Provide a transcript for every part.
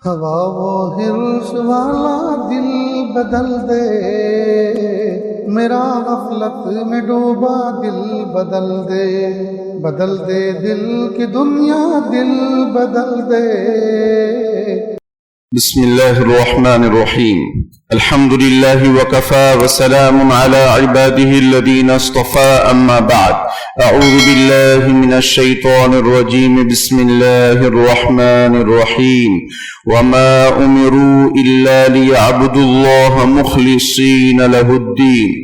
ہوا وہ ہرس والا دل بدل دے، میرا غفلت میں ڈوبا دل بدل دے، بدل دے دل کی دنیا دل بدل دے۔ بسم اللہ الرحمن الرحیم، الحمد للہ وکفى وسلام علی عباده الذین اصطفى، اما بعد، اعوذ باللہ من الشیطان الرجیم، بسم اللہ الرحمن الرحیم، وما امروا الا ليعبدوا اللہ مخلصین له الدین،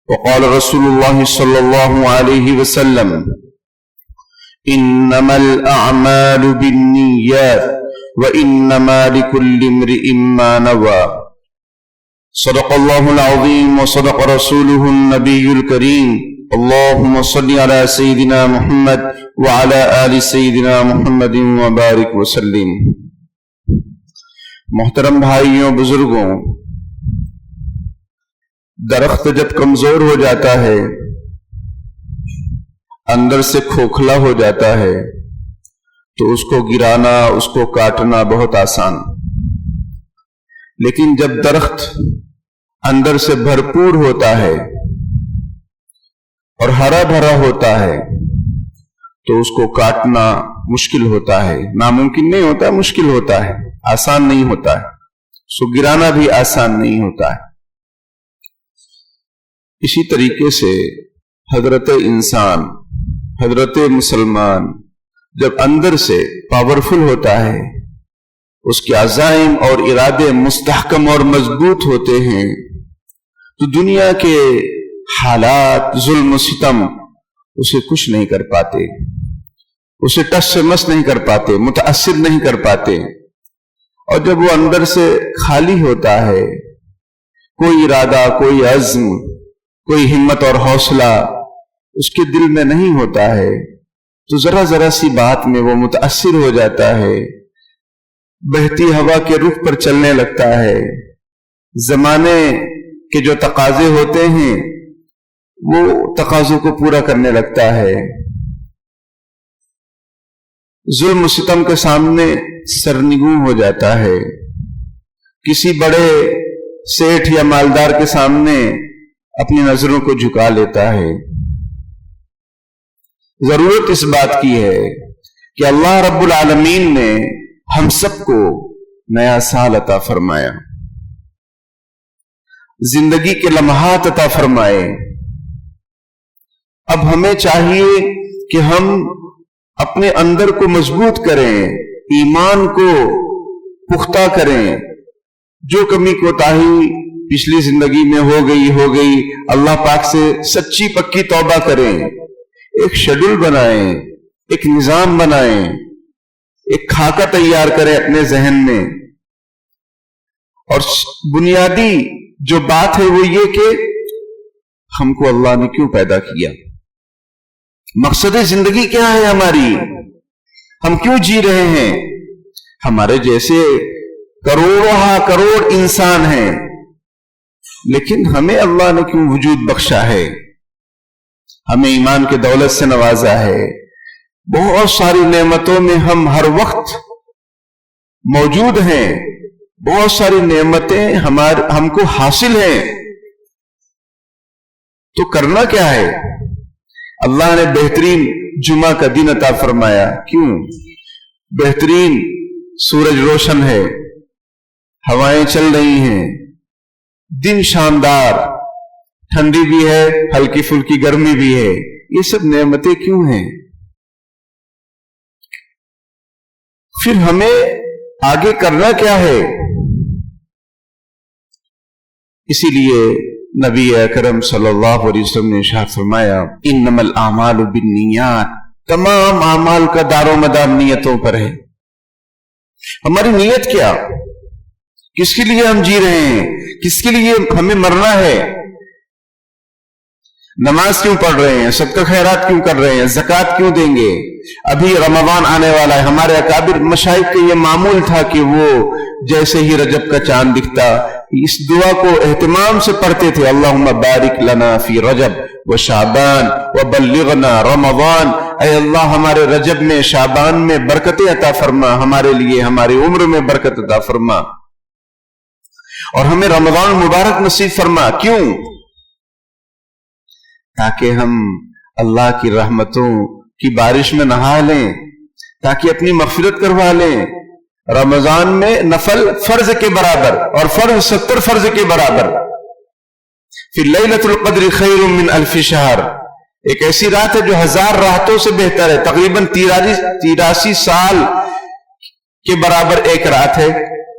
وقال رسول اللہ صلی اللہ علیہ وسلم، انما الاعمال بالنیات وَإِنَّمَا لِكُلِّ امْرِئٍ مَّا نَوَىٰ۔ صدق اللہ العظیم وصدق رسولہ النبی الکریم، اللہم صلی علی سیدنا محمد وعلی آل سیدنا محمد وبارک وسلم۔ محترم بھائیوں، بزرگوں، درخت جب کمزور ہو جاتا ہے، اندر سے کھوکھلا ہو جاتا ہے، تو اس کو گرانا، اس کو کاٹنا بہت آسان، لیکن جب درخت اندر سے بھرپور ہوتا ہے اور ہرا بھرا ہوتا ہے تو اس کو کاٹنا مشکل ہوتا ہے، ناممکن نہیں ہوتا، مشکل ہوتا ہے، آسان نہیں ہوتا ہے، اس کو گرانا بھی آسان نہیں ہوتا ہے۔ اسی طریقے سے حضرت انسان، حضرت مسلمان جب اندر سے پاورفل ہوتا ہے، اس کے عزائم اور ارادے مستحکم اور مضبوط ہوتے ہیں، تو دنیا کے حالات، ظلم و ستم اسے کچھ نہیں کر پاتے، اسے ٹس سے مس نہیں کر پاتے، متاثر نہیں کر پاتے۔ اور جب وہ اندر سے خالی ہوتا ہے، کوئی ارادہ، کوئی عزم، کوئی ہمت اور حوصلہ اس کے دل میں نہیں ہوتا ہے، تو ذرا ذرا سی بات میں وہ متاثر ہو جاتا ہے، بہتی ہوا کے رخ پر چلنے لگتا ہے، زمانے کے جو تقاضے ہوتے ہیں وہ تقاضوں کو پورا کرنے لگتا ہے، ظلم و ستم کے سامنے سرنگوں ہو جاتا ہے، کسی بڑے سیٹھ یا مالدار کے سامنے اپنی نظروں کو جھکا لیتا ہے۔ ضرورت اس بات کی ہے کہ اللہ رب العالمین نے ہم سب کو نیا سال عطا فرمایا، زندگی کے لمحات عطا فرمائے۔ اب ہمیں چاہیے کہ ہم اپنے اندر کو مضبوط کریں، ایمان کو پختہ کریں، جو کمی کوتاہی پچھلی زندگی میں ہو گئی اللہ پاک سے سچی پکی توبہ کریں، ایک شیڈول بنائیں، ایک نظام بنائیں، ایک خاکہ تیار کریں اپنے ذہن میں۔ اور بنیادی جو بات ہے وہ یہ کہ ہم کو اللہ نے کیوں پیدا کیا، مقصد زندگی کیا ہے ہماری، ہم کیوں جی رہے ہیں۔ ہمارے جیسے کروڑ انسان ہیں، لیکن ہمیں اللہ نے کیوں وجود بخشا ہے، ہمیں ایمان کے دولت سے نوازا ہے، بہت ساری نعمتوں میں ہم ہر وقت موجود ہیں، بہت ساری نعمتیں ہم کو حاصل ہیں، تو کرنا کیا ہے۔ اللہ نے بہترین جمعہ کا دن عطا فرمایا، کیوں؟ بہترین سورج روشن ہے، ہوائیں چل رہی ہیں، دن شاندار، ٹھنڈی بھی ہے، ہلکی پھلکی گرمی بھی ہے، یہ سب نعمتیں کیوں ہیں؟ پھر ہمیں آگے کرنا کیا ہے؟ اسی لیے نبی اکرم صلی اللہ علیہ وسلم نے ارشاد فرمایا، انما الاعمال بالنیات، تمام اعمال کا دار و مدار نیتوں پر ہے۔ ہماری نیت کیا، کس کے لیے ہم جی رہے ہیں، کس کے لیے ہمیں مرنا ہے، نماز کیوں پڑھ رہے ہیں، صدقہ خیرات کیوں کر رہے ہیں، زکوٰۃ کیوں دیں گے۔ ابھی رمضان آنے والا ہے، ہمارے اکابر مشائخ کا یہ معمول تھا کہ وہ جیسے ہی رجب کا چاند دکھتا اس دعا کو اہتمام سے پڑھتے تھے، اللہم بارک لنا فی رجب و شعبان وبلغنا رمضان، اے اللہ ہمارے رجب میں، شعبان میں برکتیں عطا فرما، ہمارے لیے ہماری عمر میں برکت عطا فرما، اور ہمیں رمضان مبارک نصیب فرما۔ کیوں؟ تاکہ ہم اللہ کی رحمتوں کی بارش میں نہا لیں، تاکہ اپنی مغفرت کروا لیں۔ رمضان میں نفل فرض کے برابر اور فرض 70 فرض کے برابر۔ پھر لیلۃ القدر خیر من الف شہر، ایک ایسی رات ہے جو 1000 راتوں سے بہتر ہے، تقریباً 83 سال کے برابر ایک رات ہے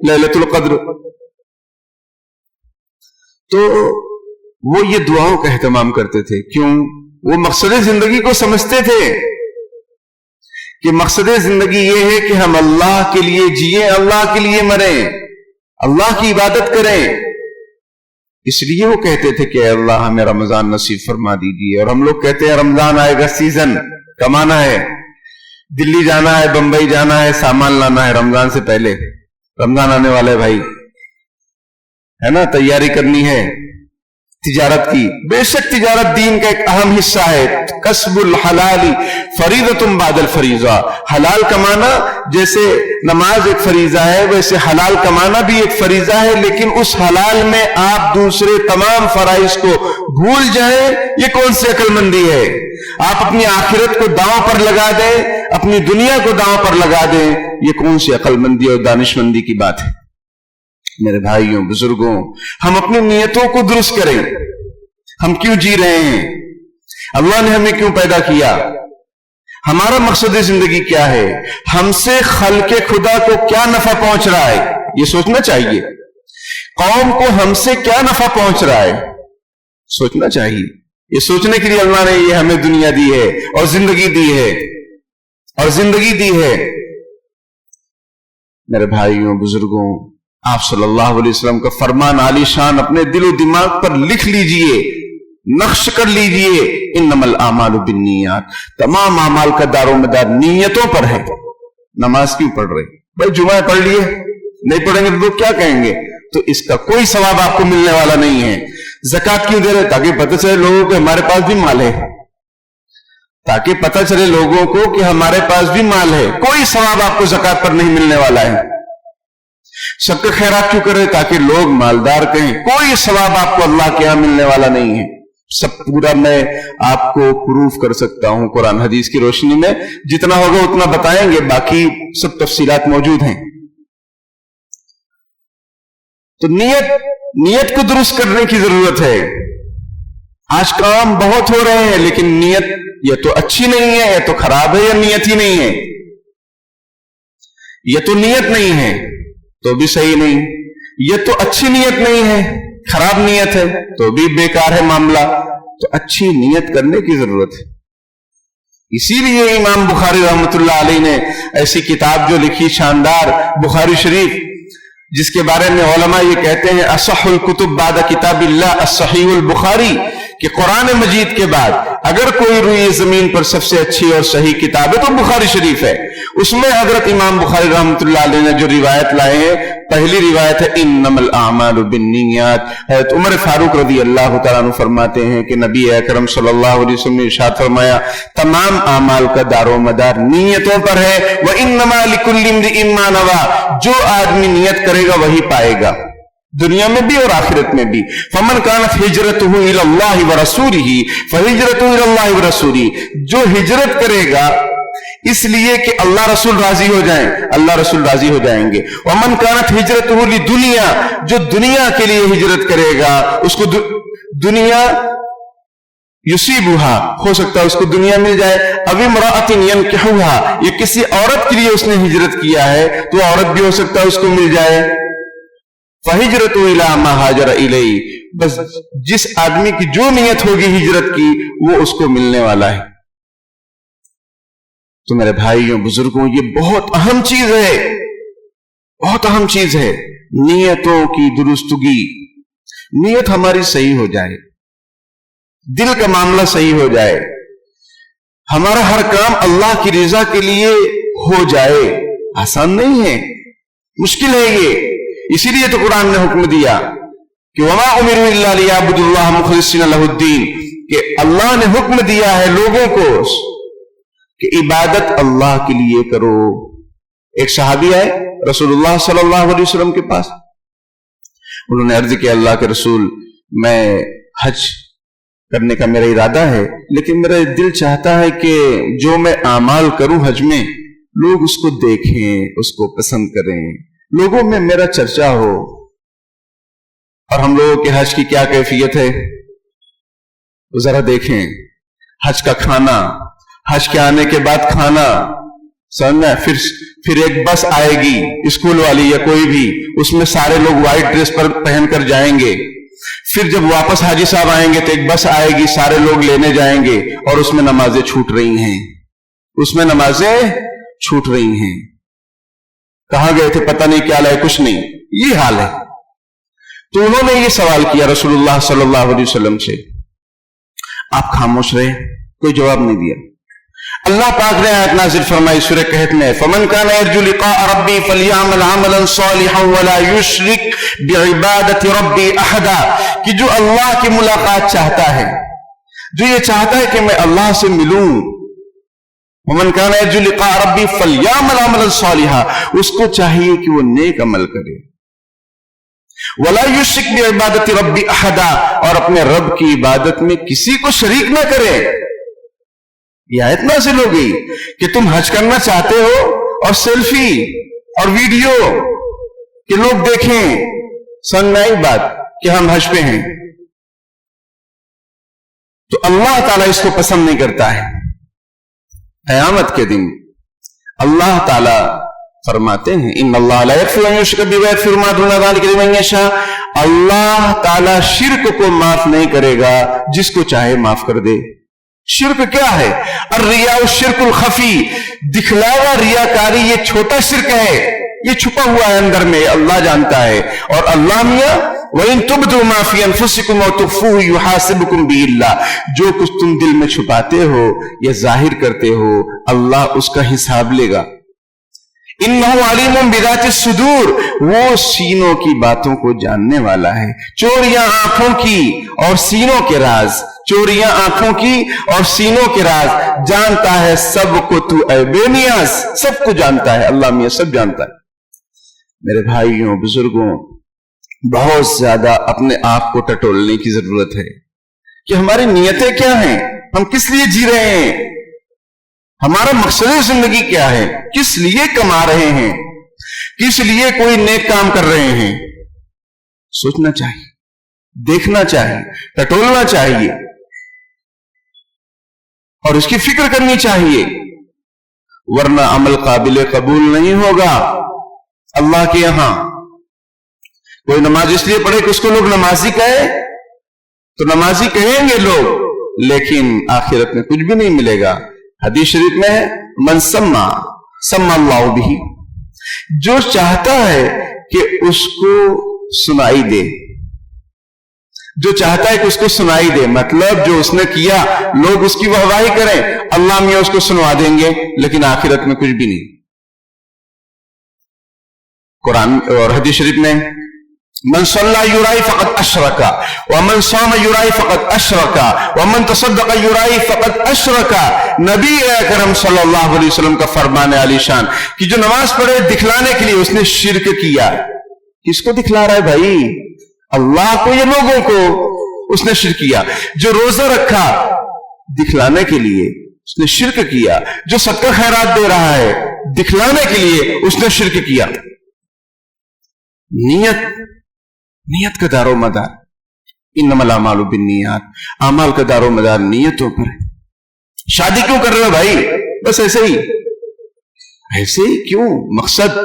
لیلۃ القدر۔ تو وہ یہ دعاؤں کا اہتمام کرتے تھے۔ کیوں؟ وہ مقصد زندگی کو سمجھتے تھے کہ مقصد زندگی یہ ہے کہ ہم اللہ کے لیے جیئیں، اللہ کے لیے مریں، اللہ کی عبادت کریں۔ اس لیے وہ کہتے تھے کہ اے اللہ ہمیں رمضان نصیب فرما دیجیے۔ اور ہم لوگ کہتے ہیں رمضان آئے گا، سیزن کمانا ہے، دلی جانا ہے، بمبئی جانا ہے، سامان لانا ہے رمضان سے پہلے۔ رمضان آنے والا ہے بھائی، ہے نا، تیاری کرنی ہے تجارت کی۔ بے شک تجارت دین کا ایک اہم حصہ ہے۔ کسب الحلال فریضۃ بعد الفریضہ، حلال کمانا جیسے نماز ایک فریضہ ہے، ویسے حلال کمانا بھی ایک فریضہ ہے، لیکن اس حلال میں آپ دوسرے تمام فرائض کو بھول جائیں، یہ کون سی عقل مندی ہے؟ آپ اپنی آخرت کو داؤں پر لگا دیں، اپنی دنیا کو داؤں پر لگا دیں، یہ کون سی عقل مندی اور دانش مندی کی بات ہے؟ میرے بھائیوں بزرگوں، ہم اپنی نیتوں کو درست کریں۔ ہم کیوں جی رہے ہیں؟ اللہ نے ہمیں کیوں پیدا کیا؟ ہمارا مقصد زندگی کیا ہے؟ ہم سے خلق خدا کو کیا نفع پہنچ رہا ہے؟ یہ سوچنا چاہیے۔ قوم کو ہم سے کیا نفع پہنچ رہا ہے؟ سوچنا چاہیے۔ یہ سوچنے کے لیے اللہ نے یہ ہمیں دنیا دی ہے اور زندگی دی ہے، اور زندگی دی ہے۔ میرے بھائیوں بزرگوں، آپ صلی اللہ علیہ وسلم کا فرمان عالی شان اپنے دل و دماغ پر لکھ لیجئے، نقش کر لیجئے۔ انما الاعمال بالنیات، تمام اعمال کا دار و مدار نیتوں پر ہے۔ نماز کیوں پڑھ رہے؟ بھائی جمعہ پڑھ لیے، نہیں پڑھیں گے تو لوگ کیا کہیں گے؟ تو اس کا کوئی ثواب آپ کو ملنے والا نہیں ہے۔ زکوٰۃ کیوں دے رہے؟ تاکہ پتہ چلے لوگوں کو ہمارے پاس بھی مال ہے، تاکہ پتہ چلے لوگوں کو کہ ہمارے پاس بھی مال ہے۔ کوئی ثواب آپ کو زکوٰۃ پر نہیں ملنے والا ہے۔ سب کا خیرات کیوں کرے؟ تاکہ لوگ مالدار کہیں۔ کوئی ثواب آپ کو اللہ کے ہاں ملنے والا نہیں ہے۔ سب پورا میں آپ کو پروف کر سکتا ہوں قرآن حدیث کی روشنی میں، جتنا ہوگا اتنا بتائیں گے، باقی سب تفصیلات موجود ہیں۔ تو نیت کو درست کرنے کی ضرورت ہے۔ آج کام بہت ہو رہے ہیں، لیکن نیت یا تو اچھی نہیں ہے، یا تو خراب ہے، یا نیت ہی نہیں ہے۔ یا تو نیت نہیں ہے تو بھی صحیح نہیں، یہ تو اچھی نیت نہیں ہے، خراب نیت ہے تو بھی بیکار ہے معاملہ۔ تو اچھی نیت کرنے کی ضرورت ہے۔ اسی لیے امام بخاری رحمۃ اللہ علیہ نے ایسی کتاب جو لکھی شاندار، بخاری شریف، جس کے بارے میں علماء یہ کہتے ہیں اصح الکتب بعد کتاب اللہ الصحیح البخاری، کہ قرآن مجید کے بعد اگر کوئی روئے زمین پر سب سے اچھی اور صحیح کتاب ہے تو بخاری شریف ہے۔ اس میں حضرت امام بخاری رحمۃ اللہ علیہ نے جو روایت لائے ہیں، پہلی روایت ہے انما الاعمال بالنیات۔ حضرت عمر فاروق رضی اللہ تعالیٰ عنہ فرماتے ہیں کہ نبی اکرم صلی اللہ علیہ وسلم نے ارشاد فرمایا تمام اعمال کا دار و مدار نیتوں پر ہے۔ وانما لکل امرئ ما نوى، جو آدمی نیت کرے گا وہی پائے گا، دنیا میں بھی اور آخرت میں بھی۔ فمن كانت هجرته الى الله ورسوله فهجرته الى الله ورسوله، جو ہجرت کرے گا اس لیے کہ اللہ رسول راضی ہو جائیں، اللہ رسول راضی ہو جائیں گے۔ ومن كانت هجرته لدنیا، جو دنیا کے لیے ہجرت کرے گا، اس کو دنیا یصیبها، ہو سکتا ہے اس کو دنیا مل جائے، او امرأة ينكحها، یہ کسی عورت کے لیے اس نے ہجرت کیا ہے تو عورت بھی ہو سکتا ہے اس کو مل جائے۔ فہجرت الی ما ہاجر الیہ، بس جس آدمی کی جو نیت ہوگی ہجرت کی وہ اس کو ملنے والا ہے۔ تو میرے بھائیوں بزرگوں، یہ بہت اہم چیز ہے، بہت اہم چیز ہے، نیتوں کی درستگی۔ نیت ہماری صحیح ہو جائے، دل کا معاملہ صحیح ہو جائے، ہمارا ہر کام اللہ کی رضا کے لیے ہو جائے، آسان نہیں ہے، مشکل ہے یہ۔ اسی لیے تو قرآن نے حکم دیا کہ وما امروا الا ليعبدوا الله مخلصين له الدين، کہ اللہ نے حکم دیا ہے لوگوں کو کہ عبادت اللہ کے لیے کرو. ایک صحابی آئے رسول اللہ صلی اللہ علیہ وسلم کے پاس. انہوں نے عرض کیا اللہ کے رسول میں حج کرنے کا میرا ارادہ ہے لیکن میرا دل چاہتا ہے کہ جو میں اعمال کروں حج میں لوگ اس کو دیکھیں اس کو پسند کریں لوگوں میں میرا چرچا ہو. اور ہم لوگوں کے حج کی کیا کیفیت ہے ذرا دیکھیں. حج کا کھانا حج کے آنے کے بعد کھانا سمجھنا پھر ایک بس آئے گی اسکول والی یا کوئی بھی اس میں سارے لوگ وائٹ ڈریس پر پہن کر جائیں گے. پھر جب واپس حاجی صاحب آئیں گے تو ایک بس آئے گی سارے لوگ لینے جائیں گے اور اس میں نمازیں چھوٹ رہی ہیں اس میں نمازیں چھوٹ رہی ہیں. کہاں گئے تھے پتہ نہیں کیا لائے کچھ نہیں یہ حال ہے. تو انہوں نے یہ سوال کیا رسول اللہ صلی اللہ علیہ وسلم سے. آپ خاموش رہے کوئی جواب نہیں دیا. اللہ پاک نے آیت نازل فرمائی سورہ کہف میں فمن کان یرجو لقاء ربی فلیعمل عملا صالحا ولا یشرک بعبادت ربی احدا کہ جو اللہ کی ملاقات چاہتا ہے جو یہ چاہتا ہے کہ میں اللہ سے ملوں ومن کان یرجو لقاء ربی فلیعمل عملا صالحا اس کو چاہیے کہ وہ نیک عمل کرے ولا یشرک بعبادت ربی احدا اور اپنے رب کی عبادت میں کسی کو شریک نہ کرے. یہ آیت نازل ہو گئی کہ تم حج کرنا چاہتے ہو اور سیلفی اور ویڈیو کہ لوگ دیکھیں سن میں ایک بات کہ ہم حج پہ ہیں تو اللہ تعالیٰ اس کو پسند نہیں کرتا ہے. قیامت کے دن اللہ تعالیٰ فرماتے ہیں ان اللہ لا یغفر ان یشرک بہ ویغفر ما دون ذلک لمن یشاء. اللہ تعالیٰ شرک کو معاف نہیں کرے گا جس کو چاہے معاف کر دے. شرک کیا ہے؟ الریا الشرک الخفی دکھلاوا ریاکاری یہ چھوٹا شرک ہے یہ چھپا ہوا ہے اندر میں اللہ جانتا ہے. اور اللہ میاں وَإِن تُبْدُوا مَا فِي أَنفُسِكُمْ وَتُخْفُوهُ يُحَاسِبُكُم بِهِ اللَّهُ جو کچھ تم دل میں چھپاتے ہو یا ظاہر کرتے ہو اللہ اس کا حساب لے گا. إِنَّهُ عَلِيمٌ بِذَاتِ الصُّدُورِ وہ سینوں کی باتوں کو جاننے والا ہے. چوریاں آنکھوں کی اور سینوں کے راز چوریاں آنکھوں کی اور سینوں کے راز جانتا ہے سب کو تو اے بے نیاز سب کو جانتا ہے اللہ میاں سب جانتا ہے. میرے بھائیوں بزرگوں بہت زیادہ اپنے آپ کو ٹٹولنے کی ضرورت ہے کہ ہماری نیتیں کیا ہیں ہم کس لیے جی رہے ہیں ہمارا مقصد زندگی کیا ہے کس لیے کما رہے ہیں کس لیے کوئی نیک کام کر رہے ہیں. سوچنا چاہیے دیکھنا چاہیے ٹٹولنا چاہیے اور اس کی فکر کرنی چاہیے ورنہ عمل قابل قبول نہیں ہوگا اللہ کے یہاں. کوئی نماز اس لیے پڑھے کہ اس کو لوگ نمازی کہے تو نمازی کہیں گے لوگ لیکن آخرت میں کچھ بھی نہیں ملے گا. حدیث شریف میں ہے من سما اللہ بھی جو چاہتا ہے کہ اس کو سنائی دے جو چاہتا ہے کہ اس کو سنائی دے مطلب جو اس نے کیا لوگ اس کی واہواہی کریں اللہ میاں اس کو سنوا دیں گے لیکن آخرت میں کچھ بھی نہیں. قرآن اور حدیث شریف میں من صلی یرائی فقط اشرکا ومن صام یرائی فقط اشرکا ومن تصدق یرائی فقط اشرکا. نبی اکرم صلی اللہ علیہ وسلم کا فرمان علی شان کہ جو نماز پڑھے دکھلانے کے لیے اس نے شرک کیا. کس کو دکھلا رہا ہے بھائی اللہ کو یا لوگوں کو اس نے شرک کیا. جو روزہ رکھا دکھلانے کے لیے اس نے شرک کیا. جو صدقہ خیرات دے رہا ہے دکھلانے کے لیے اس نے شرک کیا. نیت کا دار و مدار انما الاعمال بالنیات اعمال کا دار و مدار نیتوں پر ہے. شادی کیوں کر رہے ہو بھائی بس ایسے ہی کیوں مقصد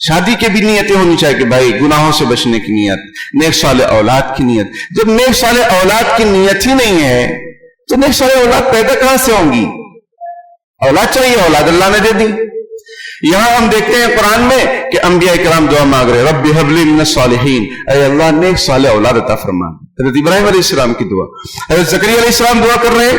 شادی کے بھی نیتیں ہونی چاہیے کہ بھائی گناہوں سے بچنے کی نیت نیک صالح اولاد کی نیت. جب نیک صالح اولاد کی نیت ہی نہیں ہے تو نیک صالح اولاد پیدا کہاں سے ہوں گی. اولاد چاہیے اولاد اللہ نے دے دی. یہاں ہم دیکھتے ہیں قرآن میں کہ انبیاء کرام دعا مانگ رہے رب ہب لی من الصالحین اے اللہ نیک صالح اولاد عطا فرما. حضرت ابراہیم علیہ السلام کی دعا. حضرت زکریا علیہ السلام دعا کر رہے ہیں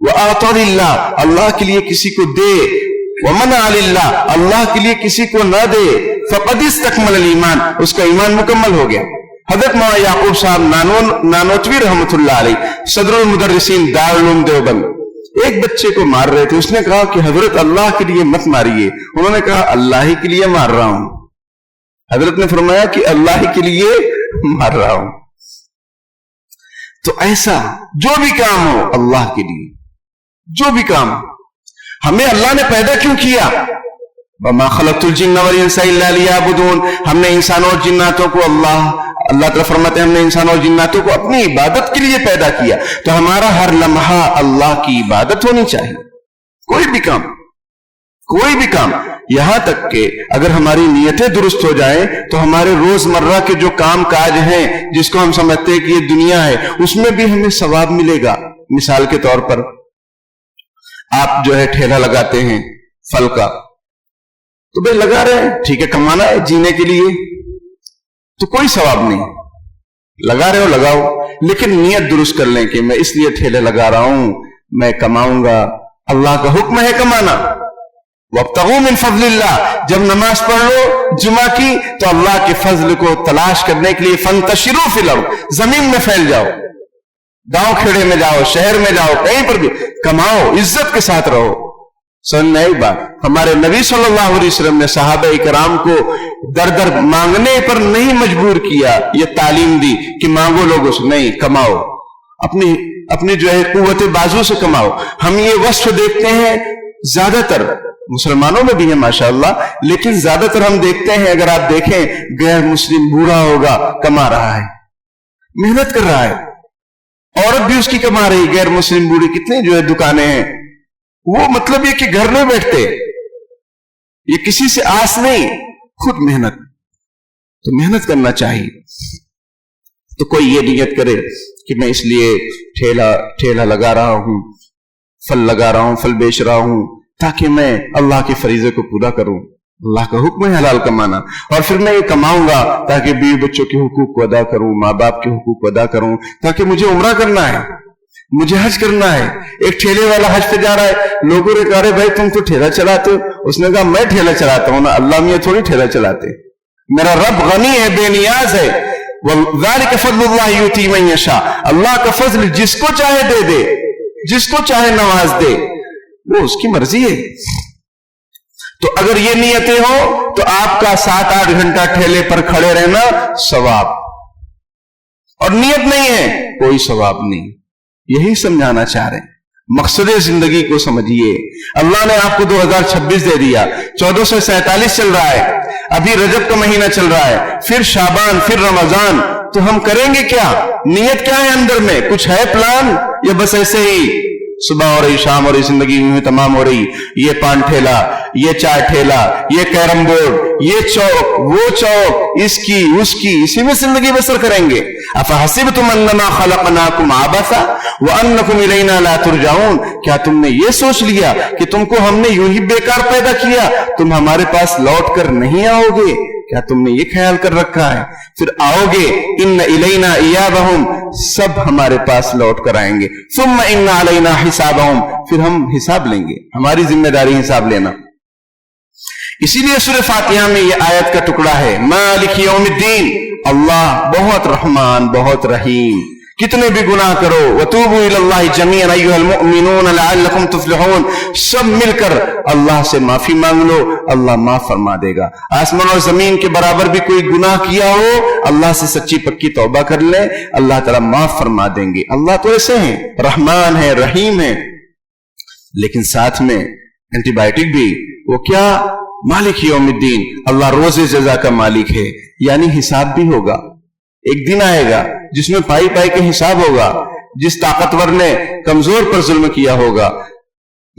وَأَعْطَى لِلَّهِ اللہ کے لیے کسی کو دے، وَمَنَعَ لِلَّهِ اللہ کے لیے کسی کو نہ دے، فَقَدِ اسْتَكْمَلَ الْإِيمَانِ اس کا ایمان مکمل ہو گیا۔ حضرت مولانا یعقوب صاحب نانوتوی رحمۃ اللہ علیہ صدر المدرسین دارالعلوم دیوبند ایک بچے کو مار رہے تھے، اس نے کہا کہ حضرت اللہ کے لیے مت ماریے، انہوں نے کہا اللہ ہی کے لیے مار رہا ہوں۔ حضرت نے فرمایا کہ اللہ ہی کے لیے مار رہا ہوں۔ تو ایسا جو بھی کام ہو اللہ کے لیے، جو بھی کام ہمیں اللہ نے پیدا کیوں کیا؟ وَمَا خَلَقْتُ الْجِنَّ وَالْإِنسَ إِلَّا لِيَعْبُدُونَ ہم نے انسانوں اور جناتوں کو اللہ تعالیٰ فرماتے ہیں ہم نے انسانوں اور جناتوں کو اپنی عبادت کے لیے پیدا کیا، تو ہمارا ہر لمحہ اللہ کی عبادت ہونی چاہیے۔ کوئی بھی کام یہاں تک کہ اگر ہماری نیتیں درست ہو جائیں تو ہمارے روزمرہ کے جو کام کاج ہیں جس کو ہم سمجھتے ہیں کہ یہ دنیا ہے اس میں بھی ہمیں ثواب ملے گا۔ مثال کے طور پر آپ جو ہے ٹھیلا لگاتے ہیں پھل کا، تو بھائی لگا رہے ہیں، ٹھیک ہے، کمانا ہے جینے کے لیے، تو کوئی ثواب نہیں، لگا رہے ہو لگاؤ، لیکن نیت درست کر لیں کہ میں اس لیے ٹھیلے لگا رہا ہوں، میں کماؤں گا، اللہ کا حکم ہے کمانا۔ وَابْتَغُوا مِن فَضْلِ اللَّهِ جب نماز پڑھ لو جمعہ کی تو اللہ کے فضل کو تلاش کرنے کے لیے فَانْتَشِرُوا فِي الْأَرْضِ زمین میں پھیل جاؤ، گاؤں کھیڑے میں جاؤ، شہر میں جاؤ، کہیں پر بھی کماؤ، عزت کے ساتھ رہو۔ سننا ایک بات، ہمارے نبی صلی اللہ علیہ وسلم نے صحابہ کرام کو در در مانگنے پر نہیں مجبور کیا، یہ تعلیم دی کہ مانگو لوگوں سے نہیں، کماؤ، اپنی جو ہے قوت بازو سے کماؤ۔ ہم یہ وصف دیکھتے ہیں زیادہ تر مسلمانوں میں بھی ہے ماشاءاللہ، لیکن زیادہ تر ہم دیکھتے ہیں، اگر آپ دیکھیں غیر مسلم بوڑھا ہوگا کما رہا ہے، محنت کر رہا ہے، عورت بھی اس کی کما رہی، غیر مسلم بوڑھی کتنے جو ہے دکانیں ہیں، وہ مطلب یہ کہ گھر نہیں بیٹھتے، یہ کسی سے آس نہیں، خود محنت، تو محنت کرنا چاہیے۔ تو کوئی یہ نیت کرے کہ میں اس لیے ٹھیلا لگا رہا ہوں، پھل لگا رہا ہوں، پھل بیچ رہا ہوں تاکہ میں اللہ کے فریضے کو پورا کروں، اللہ کا حکم ہے حلال کمانا، اور پھر میں یہ کماؤں گا تاکہ بیوی بچوں کے حقوق کو ادا کروں، ماں باپ کے حقوق کو ادا کروں، تاکہ مجھے عمرہ کرنا ہے، مجھے حج کرنا ہے۔ ایک ٹھیلے والا حج پہ جا رہا ہے، لوگوں نے کہا بھائی تم تو ٹھیلا چلاتے ہو، اس نے کہا میں ٹھیلا چلاتا ہوں نا، اللہ میاں تھوڑی ٹھیلا چلاتے، میرا رب غنی ہے، بے نیاز ہے، وَذَلِكَ فَضْلُ اللَّهِ يُؤْتِيهِ مَن يَشَاءُ اللہ کا فضل جس کو چاہے دے دے، جس کو چاہے نواز دے، وہ اس کی مرضی ہے۔ تو اگر یہ نیتیں ہو تو آپ کا 7-8 گھنٹہ ٹھیلے پر کھڑے رہنا ثواب، اور نیت نہیں ہے کوئی ثواب نہیں۔ یہی سمجھانا چاہ رہے ہیں، مقصد زندگی کو سمجھیے۔ اللہ نے آپ کو 2026 دے دیا، 1447 چل رہا ہے، ابھی رجب کا مہینہ چل رہا ہے، پھر شعبان، پھر رمضان، تو ہم کریں گے کیا؟ نیت کیا ہے اندر میں؟ کچھ ہے پلان یا بس ایسے ہی صبح ہو رہی شام ہو رہی زندگی میں تمام ہو رہی، یہ پان ٹھیلا، یہ چائے ٹھیلا، یہ کیرم بورڈ، یہ چوک، وہ چوک، اس کی اس کی، اسی میں زندگی بسر کریں گے۔ افحسبتم انما خلقناکم عبثا وانکم الینا لا ترجعون کیا تم نے یہ سوچ لیا کہ تم کو ہم نے یوں ہی بیکار پیدا کیا، تم ہمارے پاس لوٹ کر نہیں آؤ گے؟ کیا تم نے یہ خیال کر رکھا ہے؟ پھر آؤ گے، ان الینا ایابہم سب ہمارے پاس لوٹ کر آئیں گے، ثم ان علینا حسابہم پھر ہم حساب لیں گے، ہماری ذمہ داری حساب لینا۔ اسی لیے سورہ فاتحہ میں یہ آیت کا ٹکڑا ہے، مالک یوم الدین، اللہ بہت رحمان بہت رحیم، کتنے بھی گناہ کرو، وتوبوا الی اللہ جمیعا ایھا المؤمنون لعلکم تفلحون، سب مل کر اللہ سے معافی مانگ لو، اللہ معاف فرما دے گا۔ آسمان اور زمین کے برابر بھی کوئی گناہ کیا ہو، اللہ سے سچی پکی توبہ کر لیں، اللہ تعالیٰ معاف فرما دیں گے۔ اللہ تو ایسے ہیں، رحمان ہے، رحیم ہے، لیکن ساتھ میں اینٹی بائیوٹک بھی، وہ کیا؟ مالک یوم الدین، اللہ روز جزا کا مالک ہے، یعنی حساب بھی ہوگا۔ ایک دن آئے گا جس میں پائی پائی کے حساب ہوگا، جس طاقتور نے کمزور پر ظلم کیا ہوگا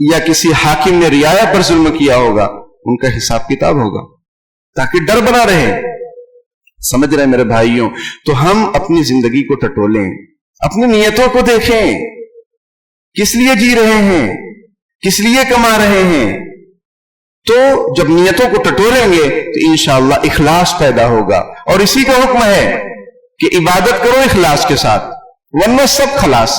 یا کسی حاکم نے رعایا پر ظلم کیا ہوگا، ان کا حساب کتاب ہوگا، تاکہ ڈر بنا رہے۔ سمجھ رہے میرے بھائیوں؟ تو ہم اپنی زندگی کو ٹٹولیں، اپنی نیتوں کو دیکھیں، کس لیے جی رہے ہیں، کس لیے کما رہے ہیں۔ تو جب نیتوں کو ٹٹولیں گے تو انشاءاللہ اخلاص پیدا ہوگا، اور اسی کا حکم ہے کہ عبادت کرو اخلاص کے ساتھ، ورنہ سب خلاص۔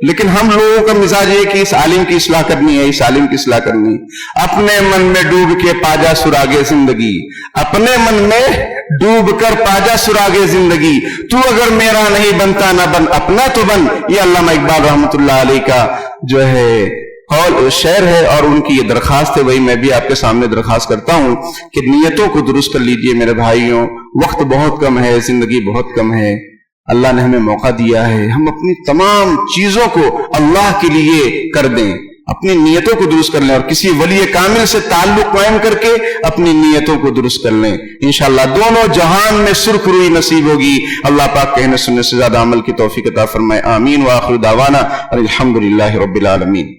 لیکن ہم لوگوں کا مزاج یہ کہ اس عالم کی اصلاح کرنی ہے، اس عالم کی اصلاح کرنی ہے۔ اپنے من میں ڈوب کے پاجا سراغے زندگی، اپنے من میں ڈوب کر پاجا سراغے زندگی، تو اگر میرا نہیں بنتا نہ بن، اپنا تو بن۔ یہ علامہ اقبال رحمۃ اللہ علیہ کا جو ہے قول شعر ہے، اور ان کی یہ درخواست ہے، وہی میں بھی آپ کے سامنے درخواست کرتا ہوں کہ نیتوں کو درست کر لیجئے میرے بھائیوں۔ وقت بہت کم ہے، زندگی بہت کم ہے، اللہ نے ہمیں موقع دیا ہے، ہم اپنی تمام چیزوں کو اللہ کے لیے کر دیں، اپنی نیتوں کو درست کر لیں، اور کسی ولی کامل سے تعلق قائم کر کے اپنی نیتوں کو درست کر لیں۔ انشاءاللہ دونوں جہان میں سرخ روئی نصیب ہوگی۔ اللہ پاک کہنے سننے سے زیادہ عمل کی توفیق عطا فرمائے، آمین۔ وآخر دعوانا الحمدللہ رب العالمین۔